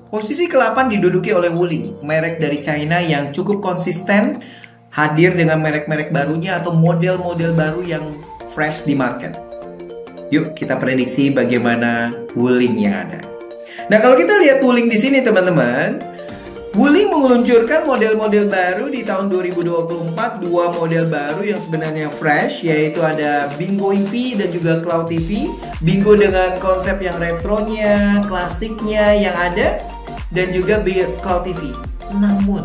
Posisi ke-8 diduduki oleh Wuling, merek dari China yang cukup konsisten hadir dengan merek-merek barunya atau model-model baru yang fresh di market. Yuk kita prediksi bagaimana Wuling yang ada. Nah, kalau kita lihat Wuling di sini teman-teman, Wuling meluncurkan model-model baru di tahun 2024, dua model baru yang sebenarnya fresh, yaitu ada Bingo EV dan juga Cloud EV. Bingo dengan konsep yang retronya, klasiknya yang ada, dan juga Cloud EV. Namun,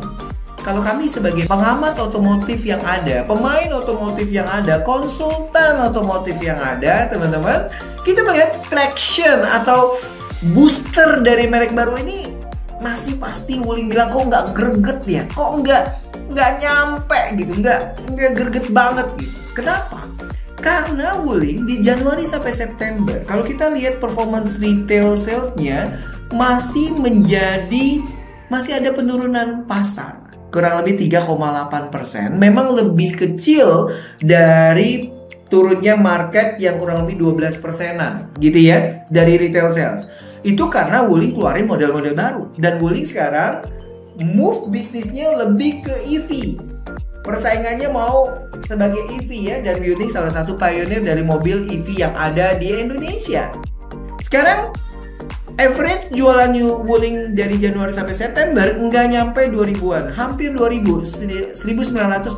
kalau kami sebagai pengamat otomotif yang ada, pemain otomotif yang ada, konsultan otomotif yang ada, teman-teman, kita melihat traction atau booster dari merek baru ini masih pasti Wuling bilang kok nggak greget ya, kok nggak nyampe gitu, nggak greget banget gitu. Kenapa? Karena Wuling di Januari sampai September, kalau kita lihat performance retail salesnya masih ada penurunan pasar, kurang lebih 3,8%. Memang lebih kecil dari turunnya market yang kurang lebih 12%-an gitu ya dari retail sales. Itu karena Wuling keluarin model-model baru. Dan Wuling sekarang move bisnisnya lebih ke EV. Persaingannya mau sebagai EV ya. Dan Wuling salah satu pioneer dari mobil EV yang ada di Indonesia. Sekarang average jualan Wuling dari Januari sampai September nggak nyampe 2000-an, hampir 2000, 1968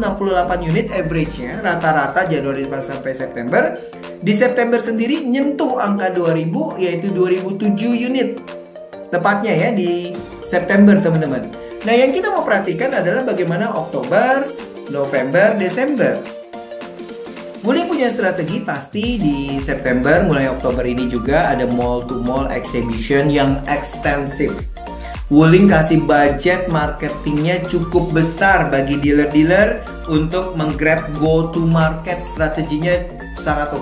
unit average-nya rata-rata Januari sampai September. Di September sendiri nyentuh angka 2000, yaitu 2007 unit. Tepatnya ya di September teman-teman. Nah, yang kita mau perhatikan adalah bagaimana Oktober, November, Desember. Wuling punya strategi pasti di September, mulai Oktober ini juga ada mall-to-mall exhibition yang ekstensif. Wuling kasih budget marketingnya cukup besar bagi dealer-dealer untuk menggrab go-to-market, strateginya sangat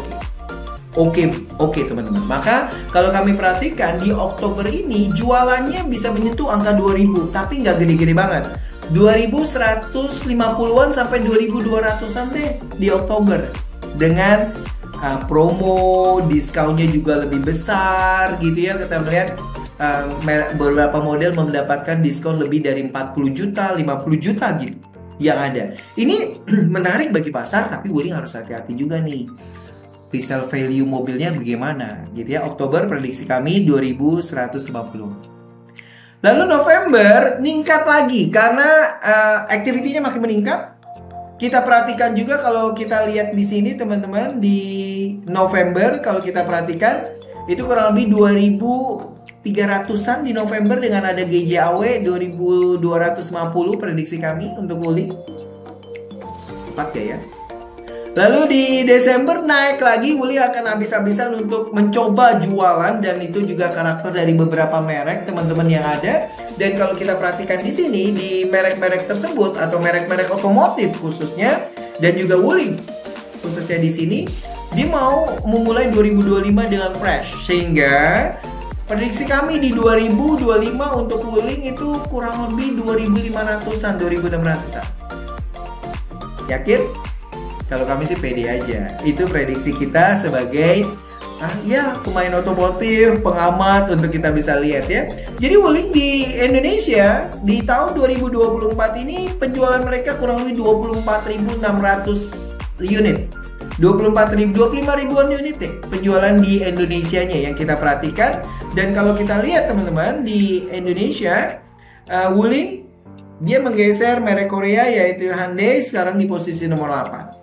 oke teman-teman. Maka kalau kami perhatikan di Oktober ini jualannya bisa menyentuh angka 2000, tapi nggak gede-gede banget. 2150-an sampai 2200-an deh di Oktober. Dengan promo, diskonnya juga lebih besar gitu ya. Kita melihat beberapa model mendapatkan diskon lebih dari 40 juta, 50 juta gitu yang ada. Ini menarik bagi pasar, tapi Wuling harus hati-hati juga nih. Resale value mobilnya bagaimana gitu ya. Oktober prediksi kami 2150. Lalu November meningkat lagi karena activity-nya makin meningkat. Kita perhatikan juga kalau kita lihat di sini teman-teman, di November kalau kita perhatikan itu kurang lebih 2300-an di November dengan ada GJAW 2250 prediksi kami untuk Wuling. Tepat ya? Lalu di Desember naik lagi, Wuling akan habis-habisan untuk mencoba jualan, dan itu juga karakter dari beberapa merek teman-teman yang ada. Dan kalau kita perhatikan di sini di merek-merek tersebut atau merek-merek otomotif khususnya, dan juga Wuling khususnya di sini, dia mau memulai 2025 dengan fresh, sehingga prediksi kami di 2025 untuk Wuling itu kurang lebih 2500-an, 2600-an. Yakin? Kalau kami sih pede aja. Itu prediksi kita sebagai pemain otomotif, pengamat untuk kita bisa lihat ya. Jadi Wuling di Indonesia di tahun 2024 ini penjualan mereka kurang lebih 24.600 unit. 25 ribuan unit deh penjualan di Indonesianya yang kita perhatikan. Dan kalau kita lihat teman-teman di Indonesia, Wuling dia menggeser merek Korea yaitu Hyundai sekarang di posisi nomor 8.